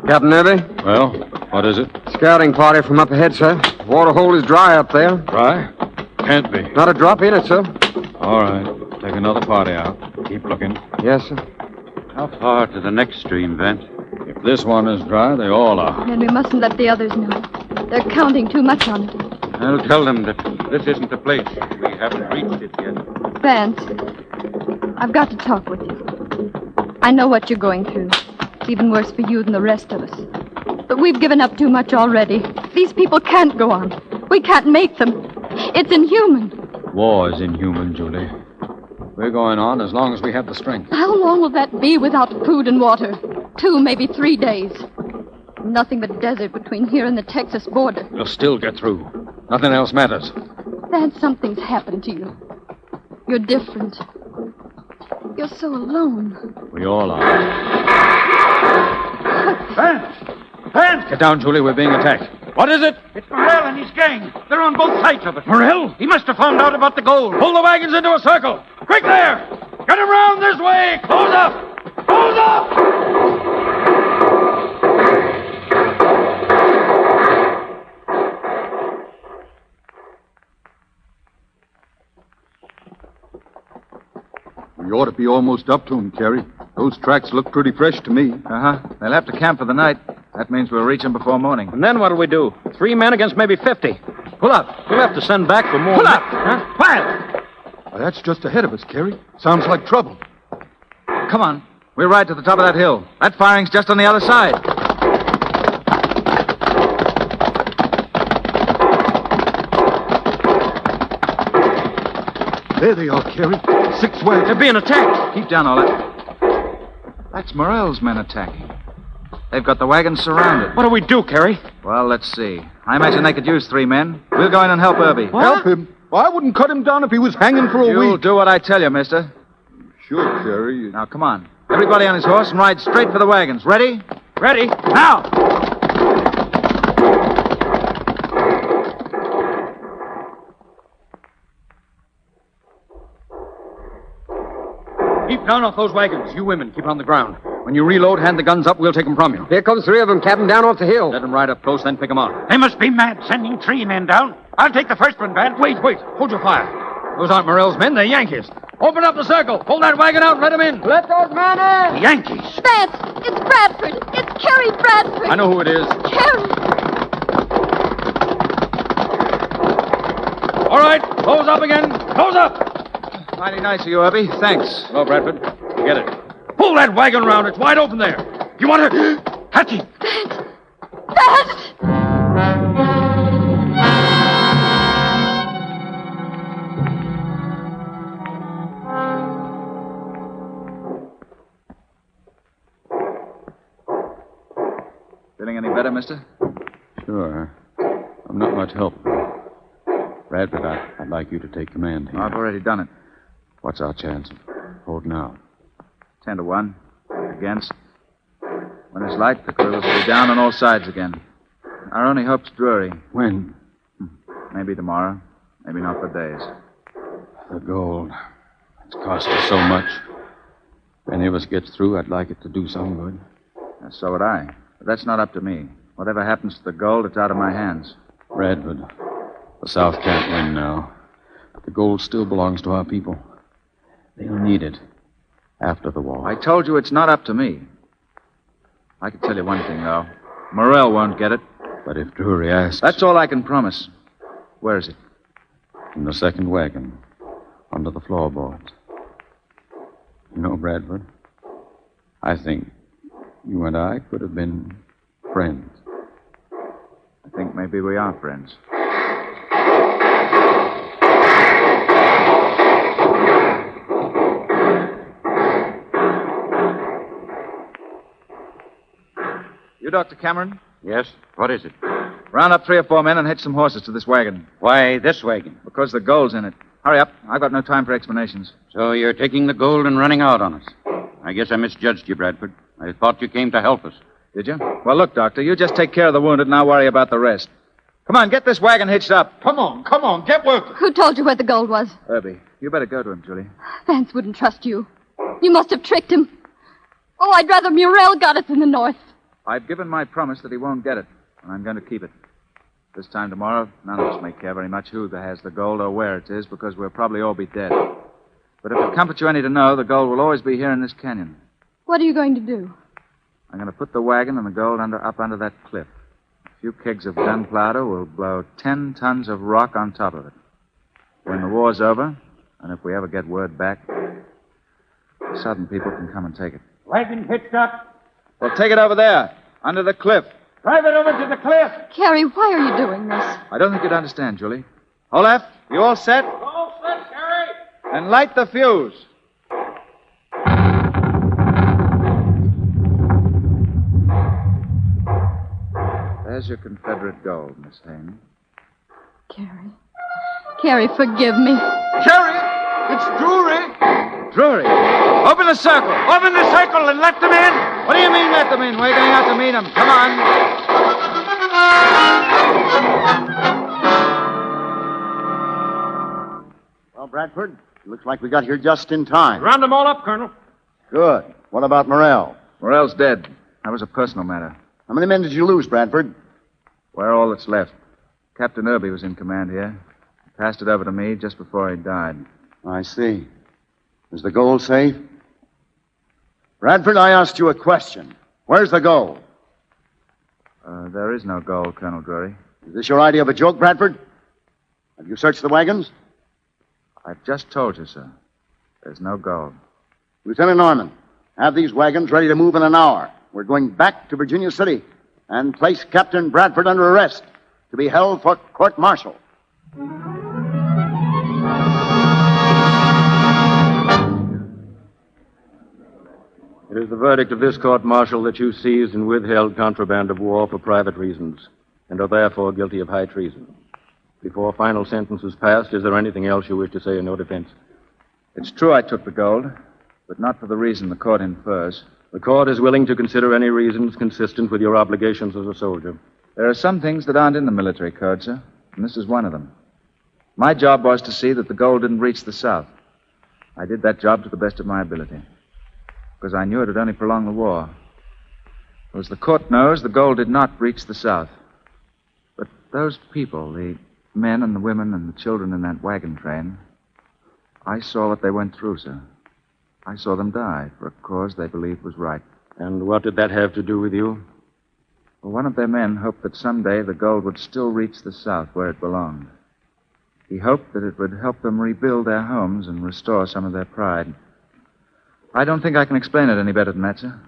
Captain Irby? Well, what is it? Scouting party from up ahead, sir. Water hole is dry up there. Dry? Can't be. Not a drop in it, sir. All right. Take another party out. Keep looking. Yes, sir. How far to the next stream, Vent? If this one is dry, they all are. And we mustn't let the others know. They're counting too much on it. I'll tell them that this isn't the place. We haven't reached it yet. Vance, I've got to talk with you. I know what you're going through. It's even worse for you than the rest of us. But we've given up too much already. These people can't go on. We can't make them. It's inhuman. War is inhuman, Julie. We're going on as long as we have the strength. How long will that be without food and water? 2, maybe 3 days. Nothing but desert between here and the Texas border. We'll still get through. Nothing else matters. Vance, something's happened to you. You're different. You're so alone. We all are. Vance! Get down, Julie. We're being attacked. What is it? It's Merrill and his gang. They're on both sides of it. Merrill? He must have found out about the gold. Pull the wagons into a circle. Quick there! Get him round this way! Close up! Close up! We ought to be almost up to him, Kerry. Those tracks look pretty fresh to me. Uh-huh. They'll have to camp for the night. That means we'll reach them before morning. And then what'll we do? 3 men against maybe 50. Pull up. We'll have to send back for more. Pull up! Huh? Quiet! That's just ahead of us, Kerry. Sounds like trouble. Come on. We'll ride to the top of that hill. That firing's just on the other side. There they are, Kerry. 6 wagons. They're being attacked. Keep down, all that. That's Merrill's men attacking. They've got the wagons surrounded. What do we do, Kerry? Well, let's see. I imagine they could use 3 men. We'll go in and help Irby. What? Help him? I wouldn't cut him down if he was hanging for a You'll week. do what I tell you, mister. Sure, Kerry. Now, come on. Everybody on his horse and ride straight for the wagons. Ready? Ready? Now! Keep down off those wagons. You women, keep on the ground. When you reload, hand the guns up. We'll take them from you. Here comes 3 of them, Captain, down off the hill. Let them ride up close, then pick them out. They must be mad sending 3 men down. I'll take the first one, Van. Wait. Hold your fire. Those aren't Merrill's men. They're Yankees. Open up the circle. Pull that wagon out and let them in. Let those men in. Yankees. Vance, it's Bradford. It's Kerry Bradford. I know who it is. Kerry. All right. Close up again. Close up. Mighty nice of you, Herbie. Thanks. Hello, Bradford. Get it. Pull that wagon around. It's wide open there. You want to... Catch him. Vance! Feeling any better, mister? Sure. I'm not much help. Bradford, I'd like you to take command here. I've already done it. What's our chance of holding out? 10 to 1. Against. When it's light, the crew will be down on all sides again. Our only hope's Drury. When? Maybe tomorrow. Maybe not for days. The gold. It's cost us so much. If any of us gets through, I'd like it to do some good. So would I. But that's not up to me. Whatever happens to the gold, it's out of my hands. Bradford, the South can't win now. But the gold still belongs to our people. They'll need it after the war. I told you it's not up to me. I can tell you one thing, though. Merrill won't get it. But if Drury asks... That's all I can promise. Where is it? In the second wagon, under the floorboards. You know, Bradford, I think you and I could have been friends. I think maybe we are friends. You, Dr. Cameron? Yes? What is it? Round up 3 or 4 men and hitch some horses to this wagon. Why this wagon? Because the gold's in it. Hurry up. I've got no time for explanations. So you're taking the gold and running out on us. I guess I misjudged you, Bradford. I thought you came to help us. Did you? Well, look, Doctor, you just take care of the wounded and I'll worry about the rest. Come on, get this wagon hitched up. Come on, get working. Who told you where the gold was? Herbie, you better go to him, Julie. Vance wouldn't trust you. You must have tricked him. Oh, I'd rather Murrell got it than the North. I've given my promise that he won't get it, and I'm going to keep it. This time tomorrow, none of us may care very much who has the gold or where it is, because we'll probably all be dead. But if it comforts you any to know, the gold will always be here in this canyon. What are you going to do? I'm going to put the wagon and the gold up under that cliff. A few kegs of gunpowder will blow 10 tons of rock on top of it. When the war's over, and if we ever get word back, Southern people can come and take it. Wagon hitched up. Well, take it over there, under the cliff. Drive it over to the cliff. Kerry, why are you doing this? I don't think you'd understand, Julie. Olaf, you all set? All set, Kerry. And light the fuse. There's your Confederate gold, Miss Hayne. Kerry. Kerry, forgive me. Kerry, it's Drury. Drury, open the circle. Open the circle and let them in. What do you mean let them in? We're going out to meet them. Come on. Well, Bradford, looks like we got here just in time. Round them all up, Colonel. Good. What about Merrill? Merrill's dead. That was a personal matter. How many men did you lose, Bradford? We're all that's left. Captain Irby was in command here. He passed it over to me just before he died. I see. Is the gold safe? Bradford, I asked you a question. Where's the gold? There is no gold, Colonel Drury. Is this your idea of a joke, Bradford? Have you searched the wagons? I've just told you, sir. There's no gold. Lieutenant Norman, have these wagons ready to move in an hour. We're going back to Virginia City and place Captain Bradford under arrest to be held for court-martial. It is the verdict of this court-martial that you seized and withheld contraband of war for private reasons and are therefore guilty of high treason. Before final sentence is passed, is there anything else you wish to say in your defense? It's true I took the gold, but not for the reason the court infers. The court is willing to consider any reasons consistent with your obligations as a soldier. There are some things that aren't in the military code, sir, and this is one of them. My job was to see that the gold didn't reach the South. I did that job to the best of my ability. Because I knew it would only prolong the war. As the court knows, the gold did not reach the South. But those people, the men and the women and the children in that wagon train, I saw what they went through, sir. I saw them die for a cause they believed was right. And what did that have to do with you? Well, one of their men hoped that someday the gold would still reach the South where it belonged. He hoped that it would help them rebuild their homes and restore some of their pride. I don't think I can explain it any better than that, sir.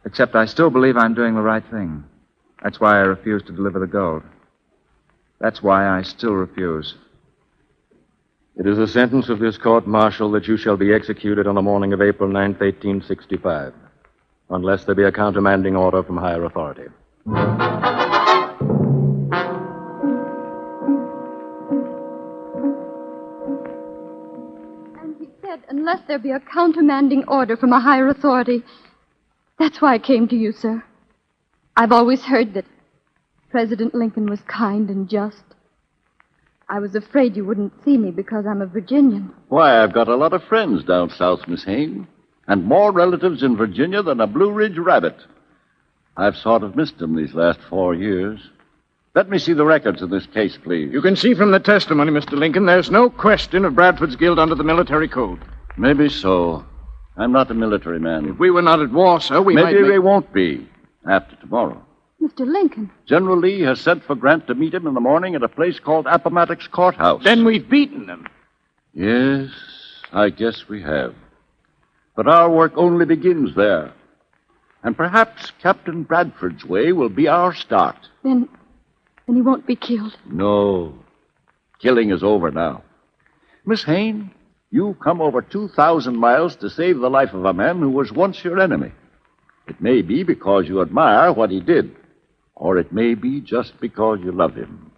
Except I still believe I'm doing the right thing. That's why I refuse to deliver the gold. That's why I still refuse. It is a sentence of this court-martial that you shall be executed on the morning of April 9th, 1865, unless there be a countermanding order from higher authority. And he said, unless there be a countermanding order from a higher authority. That's why I came to you, sir. I've always heard that President Lincoln was kind and just. I was afraid you wouldn't see me because I'm a Virginian. Why, I've got a lot of friends down south, Miss Hayne, and more relatives in Virginia than a Blue Ridge rabbit. I've sort of missed them these last 4 years. Let me see the records of this case, please. You can see from the testimony, Mr. Lincoln, there's no question of Bradford's guilt under the military code. Maybe so. I'm not a military man. If we were not at war, sir, Maybe we won't be after tomorrow. Mr. Lincoln. General Lee has sent for Grant to meet him in the morning at a place called Appomattox Courthouse. Then we've beaten them. Yes, I guess we have. But our work only begins there. And perhaps Captain Bradford's way will be our start. Then he won't be killed. No. Killing is over now. Miss Hayne, you've come over 2,000 miles to save the life of a man who was once your enemy. It may be because you admire what he did, or it may be just because you love him.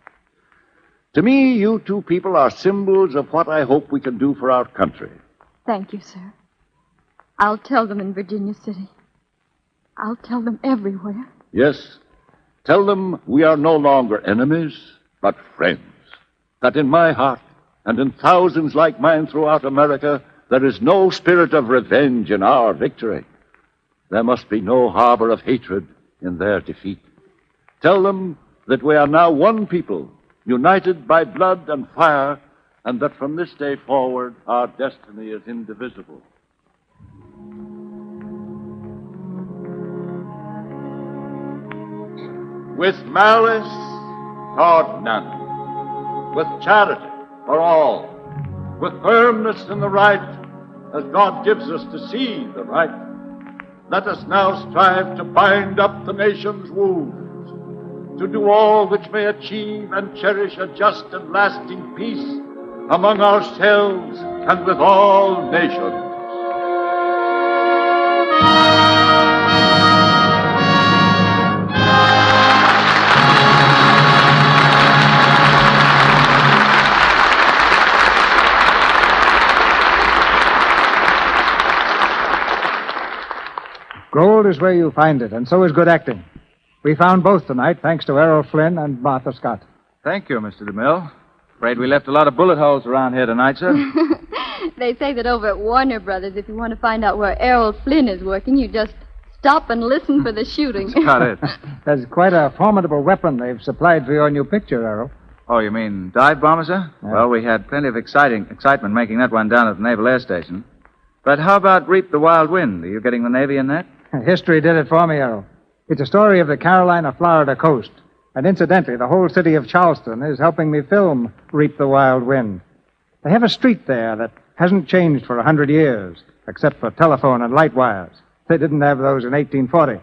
To me, you two people are symbols of what I hope we can do for our country. Thank you, sir. I'll tell them in Virginia City. I'll tell them everywhere. Yes, tell them we are no longer enemies, but friends. That in my heart, and in thousands like mine throughout America, there is no spirit of revenge in our victory. There must be no harbor of hatred in their defeat. Tell them that we are now one people, united by blood and fire, and that from this day forward our destiny is indivisible. With malice toward none, with charity for all, with firmness in the right, as God gives us to see the right, let us now strive to bind up the nation's wounds, to do all which may achieve and cherish a just and lasting peace among ourselves and with all nations. Gold is where you find it, and so is good acting. We found both tonight, thanks to Errol Flynn and Martha Scott. Thank you, Mr. DeMille. Afraid we left a lot of bullet holes around here tonight, sir. They say that over at Warner Brothers, if you want to find out where Errol Flynn is working, you just stop and listen for the shooting. That's about it. That's quite a formidable weapon they've supplied for your new picture, Errol. Oh, you mean dive bomber, sir? Yeah. Well, we had plenty of excitement making that one down at the Naval Air Station. But how about Reap the Wild Wind? Are you getting the Navy in that? History did it for me, Errol. It's a story of the Carolina, Florida coast. And incidentally, the whole city of Charleston is helping me film Reap the Wild Wind. They have a street there that hasn't changed for 100 years, except for telephone and light wires. They didn't have those in 1840.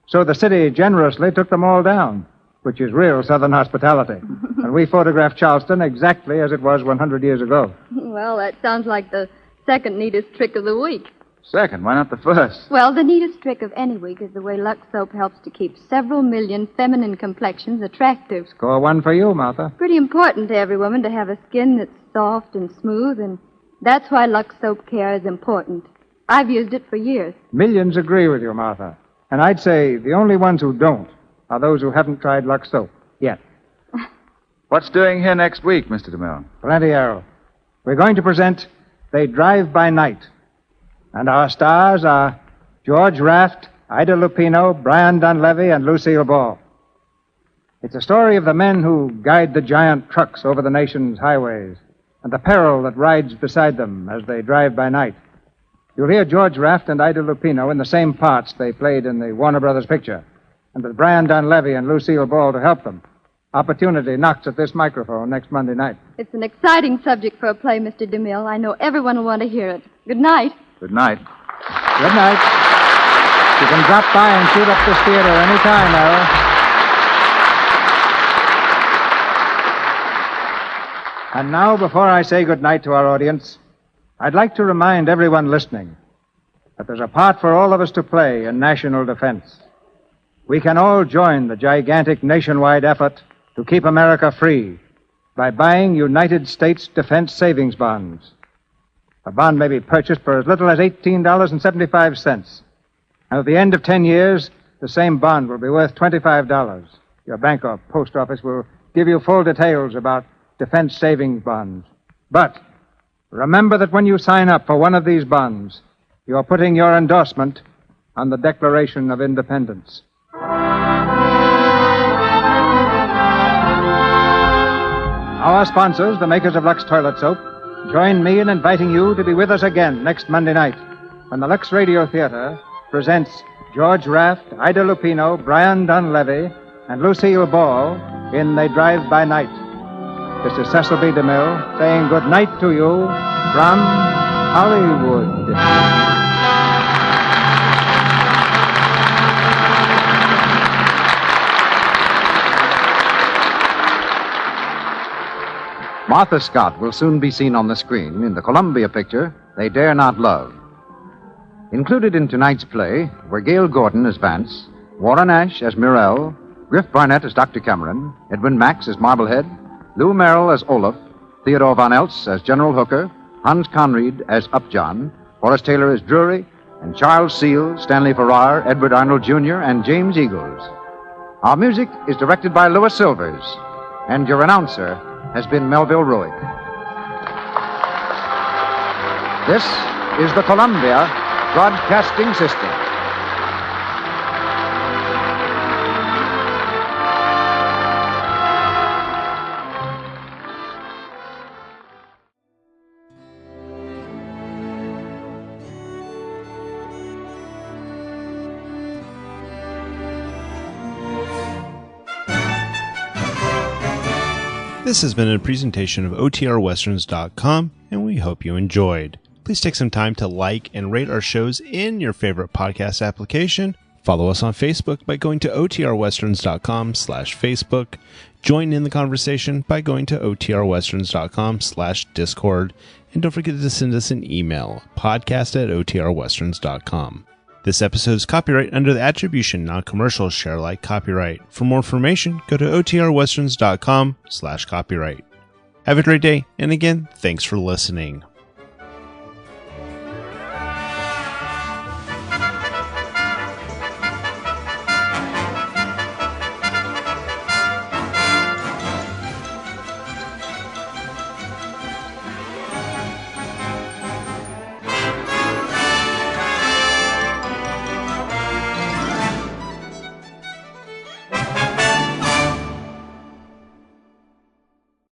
So the city generously took them all down, which is real Southern hospitality. And we photographed Charleston exactly as it was 100 years ago. Well, that sounds like the second neatest trick of the week. Second? Why not the first? Well, the neatest trick of any week is the way Lux Soap helps to keep several million feminine complexions attractive. Score one for you, Martha. Pretty important to every woman to have a skin that's soft and smooth, and that's why Lux Soap Care is important. I've used it for years. Millions agree with you, Martha. And I'd say the only ones who don't are those who haven't tried Lux Soap yet. What's doing here next week, Mr. DeMille? Plenty, Errol. We're going to present They Drive by Night. And our stars are George Raft, Ida Lupino, Brian Dunleavy, and Lucille Ball. It's a story of the men who guide the giant trucks over the nation's highways and the peril that rides beside them as they drive by night. You'll hear George Raft and Ida Lupino in the same parts they played in the Warner Brothers picture, and with Brian Dunleavy and Lucille Ball to help them. Opportunity knocks at this microphone next Monday night. It's an exciting subject for a play, Mr. DeMille. I know everyone will want to hear it. Good night. Good night. Good night. You can drop by and shoot up this theater any time, Errol. And now, before I say good night to our audience, I'd like to remind everyone listening that there's a part for all of us to play in national defense. We can all join the gigantic nationwide effort to keep America free by buying United States Defense Savings Bonds. A bond may be purchased for as little as $18.75. And at the end of 10 years, the same bond will be worth $25. Your bank or post office will give you full details about defense savings bonds. But remember that when you sign up for one of these bonds, you're putting your endorsement on the Declaration of Independence. Our sponsors, the makers of Lux Toilet Soap, join me in inviting you to be with us again next Monday night when the Lux Radio Theater presents George Raft, Ida Lupino, Brian Dunleavy, and Lucille Ball in They Drive by Night. This is Cecil B. DeMille saying good night to you from Hollywood. Martha Scott will soon be seen on the screen in the Columbia picture, They Dare Not Love. Included in tonight's play were Gale Gordon as Vance, Warren Nash as Merrill, Griff Barnett as Dr. Cameron, Edwin Max as Marblehead, Lou Merrill as Olaf, Theodore von Eltz as General Hooker, Hans Conried as Upjohn, Forrest Taylor as Drury, and Charles Seel, Stanley Farrar, Edward Arnold Jr., and James Eagles. Our music is directed by Louis Silvers, and your announcer has been Melville Ruick. This is the Columbia Broadcasting System. This has been a presentation of OTRWesterns.com, and we hope you enjoyed. Please take some time to like and rate our shows in your favorite podcast application. Follow us on Facebook by going to OTRWesterns.com/Facebook. Join in the conversation by going to OTRWesterns.com/Discord. And don't forget to send us an email, podcast@OTRWesterns.com. This episode is copyright under the Attribution Non-Commercial Share Alike copyright. For more information, go to OTRWesterns.com/copyright. Have a great day, and again, thanks for listening.